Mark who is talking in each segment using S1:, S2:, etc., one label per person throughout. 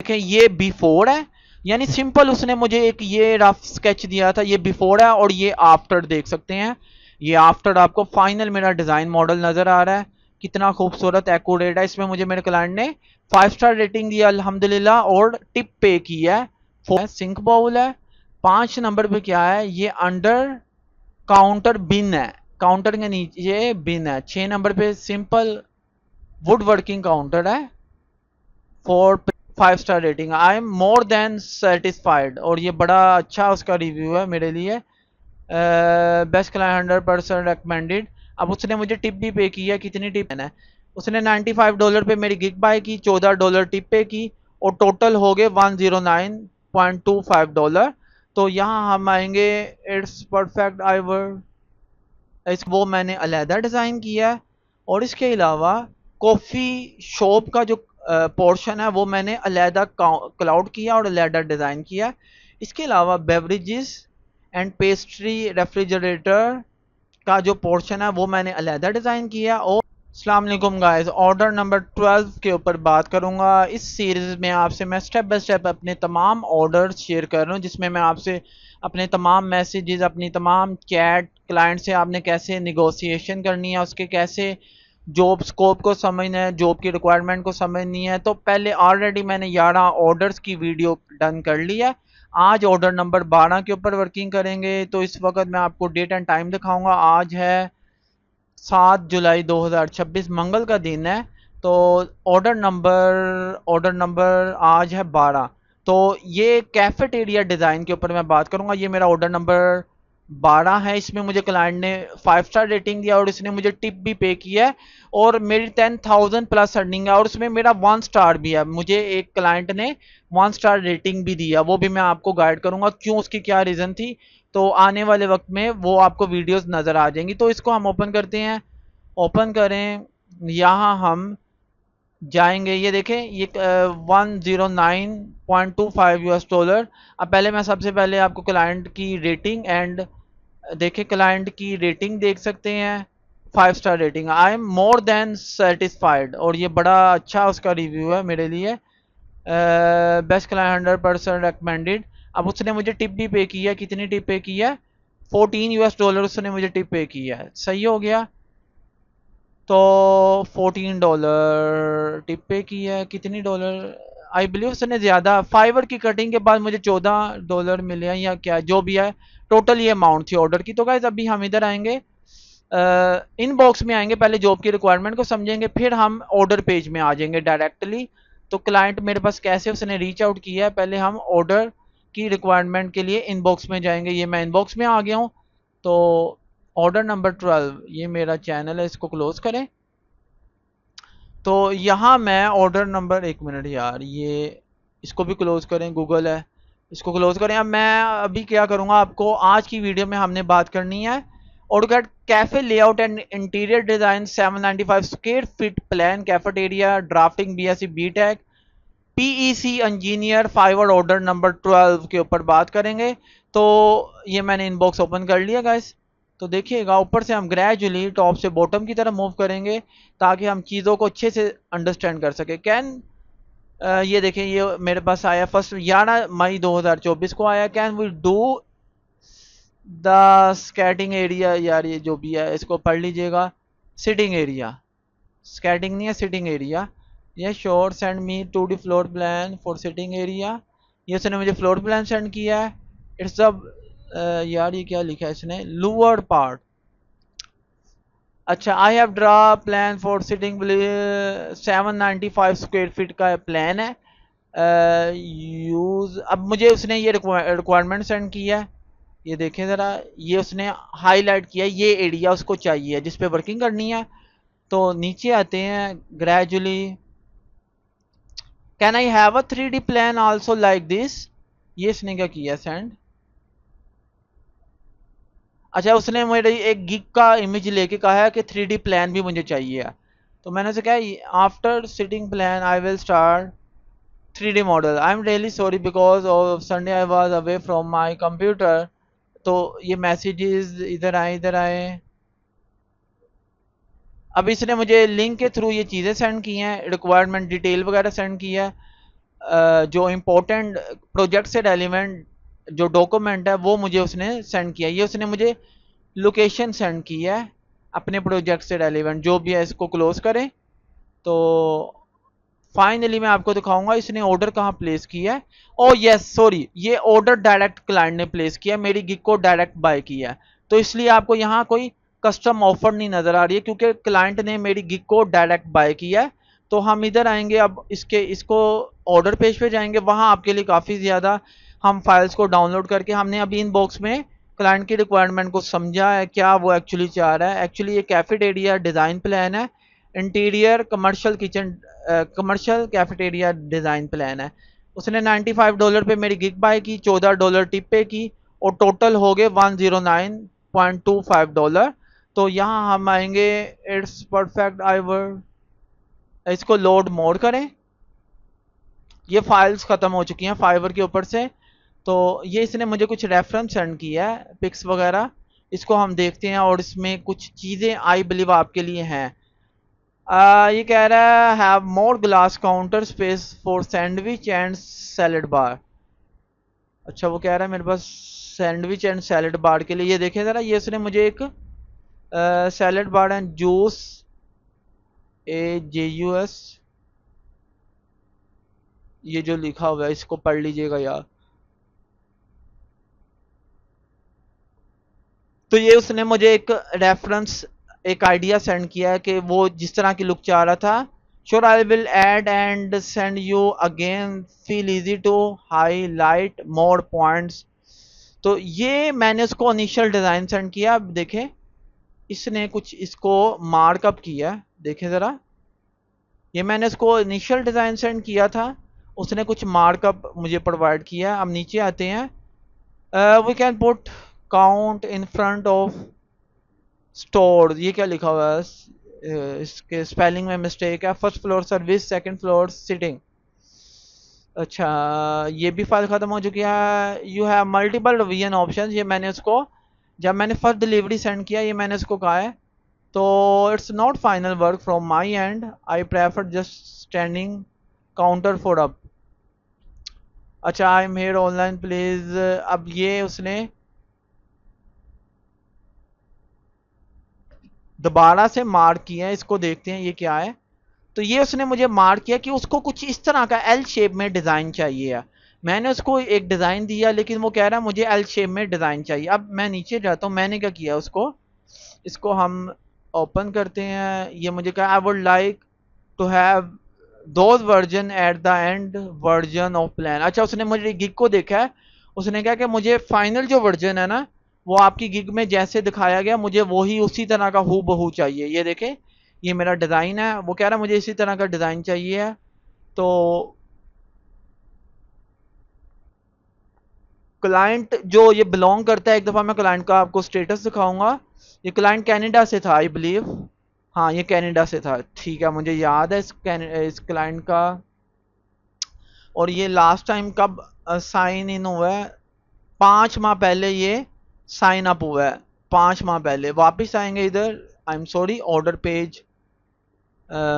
S1: देखें ये बिफोर है, यानी सिंपल उसने मुझे एक ये रफ स्केच दिया था, ये बिफोर है और ये आफ्टर देख सकते हैं। ये आफ्टर आपको फाइनल मेरा डिजाइन मॉडल नजर आ रहा है, कितना खूबसूरत एक्यूरेट है। इसमें मुझे मेरे क्लाइंट ने 5 स्टार रेटिंग दिया अल्हम्दुलिल्लाह और टिप पे की है। सिंक बाउल है। 5 नंबर पे क्या है, ये अंडर काउंटर बिन है, काउंटर के नीचे बिन है। 6 नंबर पे सिंपल वुड वर्किंग काउंटर है। 5 star rating, I am more than satisfied, और ये बड़ा अच्छा उसका रिव्यू है मेरे लिए। Best client 100% recommended. अब उसने मुझे टिप भी पे की है, कितनी टिप है, उसने $95 पे मेरी गिग बाय की, $14 टिप पे की और टोटल हो गए $109.25। तो यहाँ हम आएंगे इट्स परफेक्ट आई वर्ड, वो मैंने अलहदा डिज़ाइन किया है। और इसके अलावा कॉफ़ी शॉप का जो पोर्शन है वो मैंने अलहदा क्लाउड किया और अलहदा डिज़ाइन किया। इसके अलावा बेवरेजेस एंड पेस्ट्री रेफ्रिजरेटर का जो पोर्शन है वो मैंने अलहदा डिज़ाइन किया। और अस्सलाम वालेकुम गाइस, ऑर्डर नंबर 12 के ऊपर बात करूंगा। इस सीरीज़ में आपसे मैं स्टेप बाय स्टेप अपने तमाम ऑर्डर शेयर कर रहा हूं, जिसमें मैं आपसे अपने तमाम मैसेजेस, अपनी तमाम चैट क्लाइंट से आपने कैसे निगोशिएशन करनी है, उसके कैसे जॉब स्कोप को समझना है, जॉब की रिक्वायरमेंट को समझनी है। तो पहले ऑलरेडी मैंने 11 ऑर्डर्स की वीडियो डन कर ली है। आज ऑर्डर नंबर 12 के ऊपर वर्किंग करेंगे। तो इस वक्त मैं आपको डेट एंड टाइम दिखाऊंगा। आज है 7 जुलाई 2026, मंगल का दिन है। तो ऑर्डर नंबर आज है 12। तो ये कैफेटेरिया डिज़ाइन के ऊपर मैं बात करूंगा। ये मेरा ऑर्डर नंबर 12 है। इसमें मुझे क्लाइंट ने 5 स्टार रेटिंग दिया और इसने मुझे टिप भी पे किया है और मेरी 10,000 प्लस अर्निंग है और उसमें मेरा 1 स्टार भी है। मुझे एक क्लाइंट ने 1 स्टार रेटिंग भी दिया, वो भी मैं आपको गाइड करूंगा क्यों, उसकी क्या रीज़न थी। तो आने वाले वक्त में वो आपको वीडियोस नज़र आ जाएंगी। तो इसको हम ओपन करते हैं। ओपन करें, यहाँ हम जाएंगे, ये देखें ये 109.25 US डॉलर। अब पहले मैं सबसे पहले आपको क्लाइंट की रेटिंग एंड देखें, क्लाइंट की रेटिंग देख सकते हैं, 5 star rating, I am more than satisfied, और ये बड़ा अच्छा उसका रिव्यू है मेरे लिए। Best client 100% recommended. अब उसने मुझे टिप भी पे की है, कितनी टिप पे की है, 14 US डॉलर उसने मुझे टिप पे की है। सही हो गया। तो $14 टिप पे की है, कितनी डॉलर, आई बिलीव उसने ज़्यादा, फाइवर की कटिंग के बाद मुझे $14 मिले हैं या क्या जो भी है, टोटल ये अमाउंट थी ऑर्डर की। तो गाइज अभी हम इधर आएंगे, इनबॉक्स में आएंगे, पहले जॉब की रिक्वायरमेंट को समझेंगे, फिर हम ऑर्डर पेज में आ जाएंगे डायरेक्टली। तो क्लाइंट मेरे पास कैसे उसने रीच आउट किया है, पहले हम ऑर्डर की रिक्वायरमेंट के लिए इनबॉक्स में जाएंगे। ये मैं इनबॉक्स में आ गया हूँ। तो ऑर्डर नंबर 12, ये मेरा चैनल है, इसको क्लोज करें। तो यहाँ मैं ऑर्डर नंबर, एक मिनट यार, ये इसको भी क्लोज करें, गूगल है, इसको क्लोज करें। अब मैं अभी क्या करूँगा, आपको आज की वीडियो में हमने बात करनी है AutoCAD cafe layout and interior design 795 square feet plan cafeteria drafting BSc BTech PEC engineer Fiverr order number 12 के ऊपर बात करेंगे। तो ये मैंने इनबॉक्स ओपन कर लिया गाइस। तो देखिएगा ऊपर से हम ग्रेजुअली टॉप से बॉटम की तरफ मूव करेंगे ताकि हम चीज़ों को अच्छे से अंडरस्टैंड कर सके। कैन ये देखें, ये मेरे पास आया फर्स्ट 11 मई 2024 को आया। Can we do the skating area, यार ये जो भी है इसको पढ़ लीजिएगा, सिटिंग एरिया, स्केटिंग नहीं है सिटिंग एरिया। ये sure send me 2D floor plan for sitting area. ये उसने मुझे फ्लोर प्लान सेंड किया है। इट्स अ यार ये क्या लिखा है इसने, लूअर पार्ट। अच्छा, I have draw plan for sitting 795 square feet का प्लान है। यूज, अब मुझे उसने ये रिक्वायरमेंट सेंड किया है, ये देखें ज़रा, ये उसने हाईलाइट किया है, ये एरिया उसको चाहिए जिस पे वर्किंग करनी है। तो नीचे आते हैं gradually, can I have a 3D plan also like this, ये इसने क्या किया सेंड। अच्छा, उसने मेरे एक गिग का इमेज लेके कहा है कि 3D प्लान भी मुझे चाहिए। तो मैंने उसे कहा after sitting plan I will start 3D model, I am really sorry because of Sunday I was away from my computer. तो ये मैसेजेस इधर आए, इधर आए। अब इसने मुझे लिंक के थ्रू ये चीज़ें सेंड की हैं, रिक्वायरमेंट डिटेल वगैरह सेंड की है। जो इम्पोर्टेंट प्रोजेक्ट से रेलिवेंट जो डॉक्यूमेंट है वो मुझे उसने सेंड किया। ये उसने मुझे लोकेशन सेंड की है अपने प्रोजेक्ट से रेलिवेंट जो भी है। इसको क्लोज करें तो फाइनली मैं आपको दिखाऊंगा इसने ऑर्डर कहाँ प्लेस किया है। ओ यस सॉरी, ये ऑर्डर डायरेक्ट क्लाइंट ने प्लेस किया, मेरी गिग को डायरेक्ट बाय किया है, तो इसलिए आपको यहाँ कोई कस्टम ऑफर नहीं नजर आ रही है क्योंकि क्लाइंट ने मेरी गिग को डायरेक्ट बाय किया है। तो हम इधर आएंगे, अब इसको ऑर्डर पेज पे जाएंगे, वहां आपके लिए काफी ज्यादा हम फाइल्स को डाउनलोड करके हमने अभी इन बॉक्स में क्लाइंट की रिक्वायरमेंट को समझा है क्या वो एक्चुअली चाह रहा है। एक्चुअली ये कैफेटेरिया डिजाइन प्लान है, interior commercial kitchen commercial cafeteria design plan है। उसने $95 पे मेरी गिग बाय की, $14 टिप पे की और टोटल हो गए $109.25। तो यहाँ हम आएंगे इट्स परफेक्ट आई वर्ड, इसको लोड मोड करें। ये फाइल्स ख़त्म हो चुकी हैं फाइवर के ऊपर से। तो ये इसने मुझे कुछ रेफरेंस सेंड किया है पिक्स वगैरह, इसको हम देखते हैं और इसमें कुछ चीज़ें आई बिलीव आपके लिए हैं। ये कह रहा है have more glass counter space for sandwich and salad bar. अच्छा वो कह रहा है मेरे पास सैंडविच एंड सैलेड बार के लिए, ये देखें ज़रा, ये उसने मुझे एक salad bar and juice AJUS, ये जो लिखा हुआ है इसको पढ़ लीजिएगा यार। तो ये उसने मुझे एक रेफरेंस एक आइडिया सेंड किया है कि वो जिस तरह की लुक चाह रहा था। Sure I will add and send you again, feel easy to highlight more points. तो ये मैंने उसको इनिशियल डिज़ाइन सेंड किया। अब देखें इसने कुछ इसको मार्कअप किया, देखें ज़रा, ये मैंने इसको इनिशियल डिज़ाइन सेंड किया था, उसने कुछ मार्कअप मुझे प्रोवाइड किया। अब नीचे आते हैं, we can put count in front of store, ये क्या लिखा हुआ है, इसके स्पेलिंग में मिस्टेक है। First floor service, second floor sitting. अच्छा ये भी फाइल ख़त्म हो चुकी है। You have multiple revision option, ये मैंने उसको जब मैंने फर्स्ट डिलीवरी सेंड किया ये मैंने उसको कहा है। तो it's not final work from my end, I prefer just standing counter for up. अच्छा I am here online please. अब ये उसने दोबारा से मार्क किया है, इसको देखते हैं ये क्या है। तो ये उसने मुझे मार्क किया कि उसको कुछ इस तरह का एल शेप में डिज़ाइन चाहिए है। मैंने उसको एक डिज़ाइन दिया लेकिन वो कह रहा है मुझे एल शेप में डिज़ाइन चाहिए। अब मैं नीचे जाता हूँ, मैंने क्या किया उसको, इसको हम ओपन करते हैं। ये मुझे कहा I would like to have those version at the end version of plan. अच्छा उसने मुझे गिग को देखा है, उसने कहा कि मुझे फाइनल जो वर्जन है ना वो आपकी गिग में जैसे दिखाया गया मुझे वही उसी तरह का हू बहू चाहिए। ये देखें ये मेरा डिज़ाइन है, वो कह रहा है मुझे इसी तरह का डिज़ाइन चाहिए है। तो क्लाइंट जो ये बिलोंग करता है, एक दफ़ा मैं क्लाइंट का आपको स्टेटस दिखाऊंगा। ये क्लाइंट कनाडा से था आई बिलीव, हाँ ये कनाडा से था, ठीक है मुझे याद है इस क्लाइंट का। और ये लास्ट टाइम कब साइन इन हुआ है, 5 माह पहले ये साइन अप हुआ है, 5 माह पहले। वापस आएंगे इधर, I am sorry order page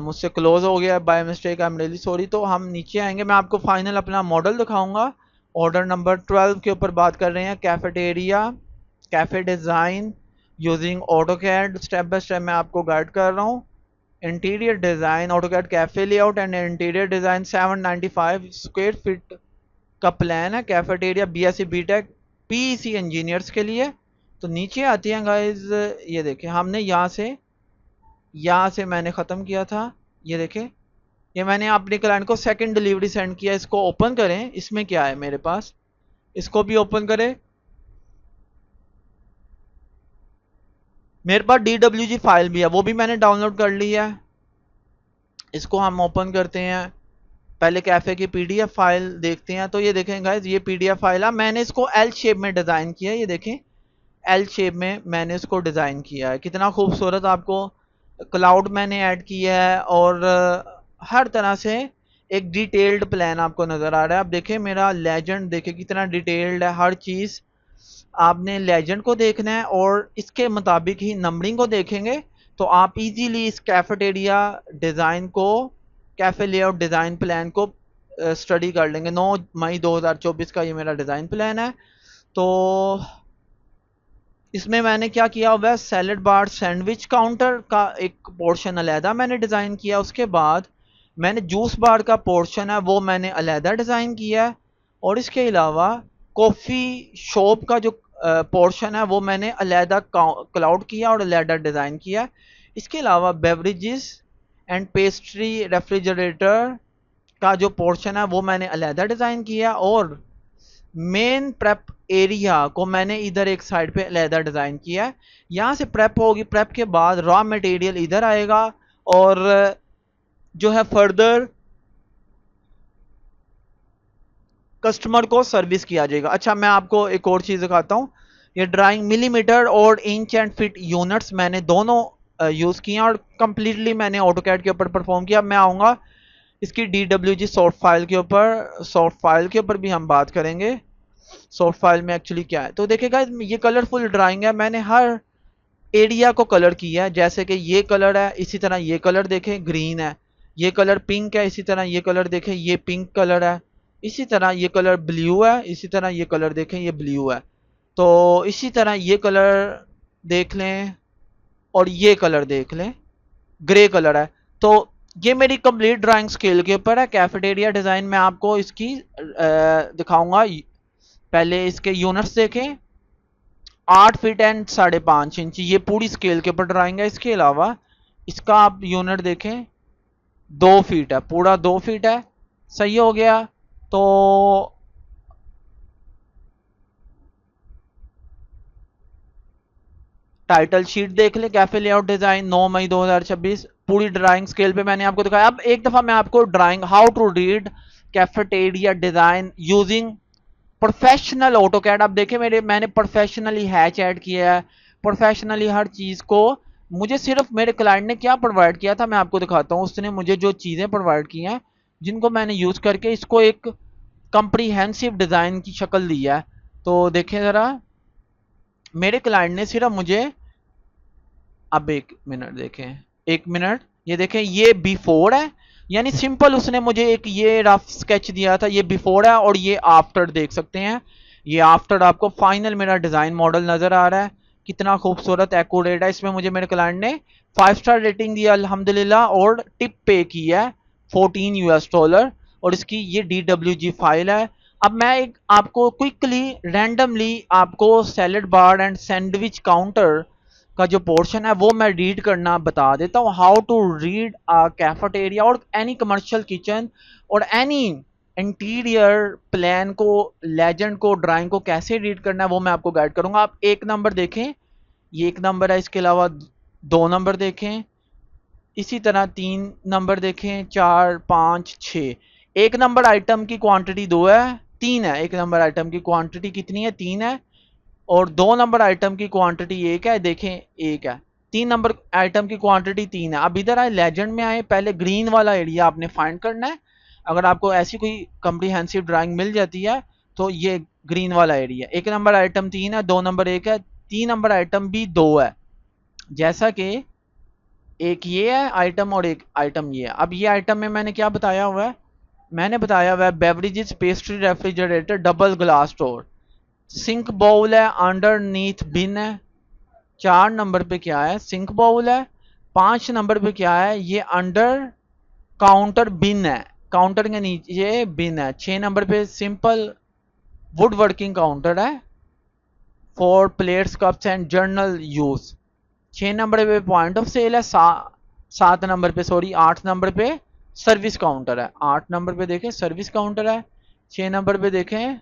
S1: मुझसे क्लोज हो गया by mistake, I am really sorry. तो हम नीचे आएंगे, मैं आपको फाइनल अपना मॉडल दिखाऊंगा। ऑर्डर नंबर 12 के ऊपर बात कर रहे हैं, cafeteria cafe design using AutoCAD. Step by step मैं आपको गाइड कर रहा हूँ। Interior design AutoCAD cafe layout and interior design 795 square feet का प्लान है। Cafeteria BSc BTech PEC engineers के लिए। तो नीचे आती हैं गाइज, ये देखें हमने यहाँ से मैंने ख़त्म किया था। ये देखें ये मैंने अपने क्लाइंट को सेकंड डिलीवरी सेंड किया। इसको ओपन करें, इसमें क्या है मेरे पास, इसको भी ओपन करें। मेरे पास DWG फाइल भी है, वो भी मैंने डाउनलोड कर ली है। इसको हम ओपन करते हैं, पहले कैफ़े की PDF फाइल देखते हैं। तो ये देखें गाइज ये PDF फाइल है, मैंने इसको L शेप में डिज़ाइन किया है। ये देखें L शेप में मैंने इसको डिज़ाइन किया है, कितना खूबसूरत। आपको क्लाउड मैंने ऐड किया है और हर तरह से एक डिटेल्ड प्लान आपको नज़र आ रहा है। अब देखें मेरा लेजेंड देखें कितना डिटेल्ड है, हर चीज़ आपने लेजेंड को देखना है और इसके मुताबिक ही नंबरिंग को देखेंगे तो आप इजीली इस कैफेटेरिया डिज़ाइन को, कैफ़े लेआउट डिज़ाइन प्लान को स्टडी कर लेंगे। 9 मई 2024 का ये मेरा डिज़ाइन प्लान है। तो इसमें मैंने क्या किया हुआ है, सैलड बार सैंडविच काउंटर का एक पोर्शन अलहदा मैंने डिज़ाइन किया। उसके बाद मैंने जूस बार का पोर्शन है वो मैंने अलहदा डिज़ाइन किया है। और इसके अलावा कॉफ़ी शॉप का जो पोर्शन है वो मैंने अलहदा क्लाउड किया और अलहदा डिज़ाइन किया। इसके अलावा बेवरेजेस एंड पेस्ट्री रेफ्रिजरेटर का जो पोर्शन है वो मैंने अलहदा डिज़ाइन किया। और मेन प्रेप एरिया को मैंने इधर एक साइड पे अलहदा डिज़ाइन किया है। यहाँ से प्रेप होगी, प्रेप के बाद रॉ मटेरियल इधर आएगा और जो है फर्दर कस्टमर को सर्विस किया जाएगा। अच्छा, मैं आपको एक और चीज़ दिखाता हूँ। ये ड्राइंग मिलीमीटर और इंच एंड फिट यूनिट्स मैंने दोनों यूज़ किए और कम्प्लीटली मैंने ऑटोकैड के ऊपर परफॉर्म किया। मैं आऊँगा इसकी DWG सॉफ्ट फाइल के ऊपर, सॉफ्ट फाइल के ऊपर भी हम बात करेंगे सॉफ्ट फाइल में एक्चुअली क्या है। तो देखिएगा ये कलरफुल ड्राइंग है, मैंने हर एरिया को कलर किया है। जैसे कि ये कलर है, इसी तरह ये कलर देखें ग्रीन है, ये कलर पिंक है, इसी तरह ये कलर देखें ये पिंक कलर है, इसी तरह ये कलर ब्लू है, इसी तरह ये कलर देखें ये ब्लू है। तो इसी तरह ये कलर देख लें और ये कलर देख लें ग्रे कलर है। तो ये मेरी कंप्लीट ड्राइंग स्केल के ऊपर है। कैफेटेरिया डिज़ाइन में आपको इसकी दिखाऊंगा। पहले इसके यूनिट्स देखें, 8 फीट एंड 5.5 इंच, ये पूरी स्केल के ऊपर ड्राइंग है। इसके अलावा इसका आप यूनिट देखें 2 फीट है, पूरा 2 फीट है। सही हो गया। तो टाइटल शीट देख ले, कैफे लेआउट डिजाइन 9 मई 2026, पूरी ड्राइंग स्केल पे मैंने आपको दिखाया। अब एक दफा मैं आपको drawing how to read cafeteria design using professional AutoCAD. अब देखे मैंने प्रोफेशनली हैच ऐड किया है, प्रोफेशनली हर चीज़ को। मुझे सिर्फ मेरे क्लाइंट ने क्या प्रोवाइड किया था मैं आपको दिखाता हूँ। उसने मुझे जो चीज़ें प्रोवाइड की हैं जिनको मैंने यूज़ करके इसको एक कंप्रीहेंसिव डिज़ाइन की शक्ल दी है। तो देखें ज़रा, मेरे क्लाइंट ने सिर्फ मुझे, अब एक मिनट देखें, एक मिनट, ये देखें ये बिफोर है, यानी सिंपल उसने मुझे एक ये रफ स्केच दिया था, ये बिफोर है और ये आफ्टर देख सकते हैं। ये आफ्टर आपको फाइनल मेरा डिज़ाइन मॉडल नज़र आ रहा है, कितना खूबसूरत एक्यूरेट है। इसमें मुझे मेरे क्लाइंट ने 5 स्टार रेटिंग दिया अल्हम्दुलिल्लाह और टिप पे की है $14 और इसकी ये DWG फाइल है। अब मैं एक आपको क्विकली रैंडमली आपको salad bar and sandwich counter का जो पोर्शन है वो मैं रीड करना बता देता हूँ। How to read a cafeteria और एनी कमर्शियल किचन और एनी इंटीरियर प्लान को, लेजेंड को, ड्राइंग को कैसे रीड करना है वो मैं आपको गाइड करूंगा। आप 1 नंबर देखें, ये 1 नंबर है। इसके अलावा 2 नंबर देखें, इसी तरह 3 नंबर देखें, 4, 5, 6। 1 नंबर आइटम की क्वांटिटी 2 है, 3 है। 1 नंबर आइटम की क्वांटिटी कितनी है? 3 है। और 2 नंबर आइटम की क्वांटिटी 1 है, देखें 1 है। 3 नंबर आइटम की क्वांटिटी 3 है। अब इधर आए, लेजेंड में आए, पहले ग्रीन वाला एरिया आपने फाइंड करना है। अगर आपको ऐसी कोई कम्प्रीहेंसिव ड्राइंग मिल जाती है तो ये ग्रीन वाला एरिया। 1 नंबर आइटम 3 है, 2 नंबर 1 है, 3 नंबर आइटम भी 2 है। जैसा कि एक ये है आइटम और एक आइटम ये है। अब ये आइटम में मैंने क्या बताया हुआ है? मैंने बताया हुआ है beverages pastry refrigerator double glass door, sink bowl है, अंडरनीथ बिन है। 4 नंबर पे क्या है? सिंक बाउल है। 5 नंबर पे क्या है? ये अंडर काउंटर बिन है, काउंटर के नीचे बिन है। 6 नंबर पे सिंपल वुड वर्किंग काउंटर है for plates cups and journal use. 6 number पे पॉइंट ऑफ सेल है। 7 नंबर पे, सॉरी 8 नंबर पे सर्विस काउंटर है। 8 नंबर पे देखें सर्विस काउंटर है। 6 नंबर पे देखें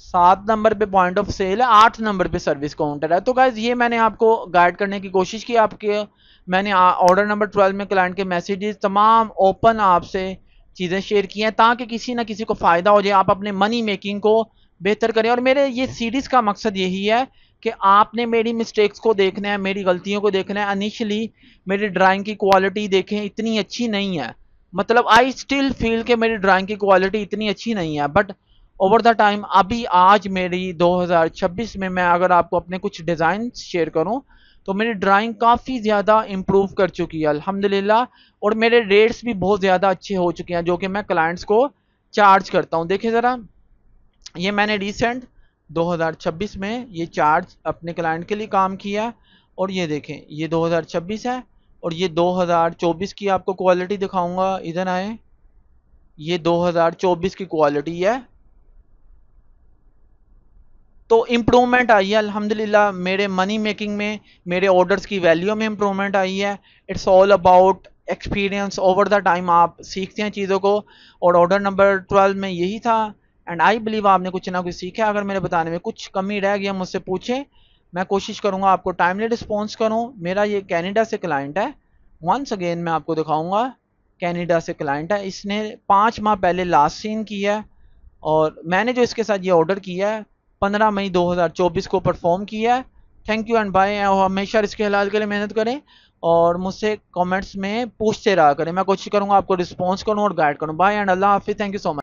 S1: 7 नंबर पे पॉइंट ऑफ सेल है, 8 नंबर पे सर्विस काउंटर है। तो गाइज ये मैंने आपको गाइड करने की कोशिश की। आपके मैंने ऑर्डर नंबर 12 में क्लाइंट के मैसेजेस तमाम ओपन आपसे चीज़ें शेयर की हैं ताकि किसी ना किसी को फ़ायदा हो जाए, आप अपने मनी मेकिंग को बेहतर करें। और मेरे ये सीरीज़ का मकसद यही है कि आपने मेरी मिस्टेक्स को देखना है, मेरी गलतियों को देखना है। इनिशियली मेरी ड्राइंग की क्वालिटी देखें इतनी अच्छी नहीं है, मतलब आई स्टिल फील कि मेरी ड्राइंग की क्वालिटी इतनी अच्छी नहीं है, बट ओवर द टाइम अभी आज मेरी 2026 में मैं अगर आपको अपने कुछ डिज़ाइन शेयर करूं तो मेरी ड्राइंग काफ़ी ज़्यादा इम्प्रूव कर चुकी है अल्हम्दुलिल्लाह, और मेरे रेट्स भी बहुत ज़्यादा अच्छे हो चुके हैं जो कि मैं क्लाइंट्स को चार्ज करता हूँ। देखिए ज़रा, ये मैंने रिसेंट 2026 में ये चार्ज अपने क्लाइंट के लिए काम किया, और ये देखें ये 2026 है, और ये 2024 की आपको क्वालिटी दिखाऊंगा, इधर आए, ये 2024 की क्वालिटी है। तो इम्प्रूवमेंट आई है अल्हम्दुलिल्लाह, मेरे मनी मेकिंग में, मेरे ऑर्डर्स की वैल्यू में इम्प्रूवमेंट आई है। It's all about experience over the time, आप सीखते हैं चीज़ों को, और ऑर्डर नंबर 12 में यही था। एंड आई बिलीव आपने कुछ ना कुछ सीखा। अगर मेरे बताने में कुछ कमी रह गया मुझसे पूछें, मैं कोशिश करूँगा आपको टाइमली रिस्पॉन्स करूँ। मेरा ये कैनेडा से क्लाइंट है, वंस अगेन मैं आपको दिखाऊँगा, कैनेडा से क्लाइंट है, इसने 5 माह पहले लास्ट सीन किया है, और मैंने जो इसके साथ ये ऑर्डर किया है 15 मई 2024 को परफॉर्म किया है। Thank you and bye. और हमेशा इसके हलाल के लिए मेहनत करें, और मुझसे कमेंट्स में पूछते रहा करें, मैं कोशिश करूंगा आपको रिस्पॉन्स करूं और गाइड करूं। बाय एंड अल्लाह हाफिज़, थैंक यू सो मच।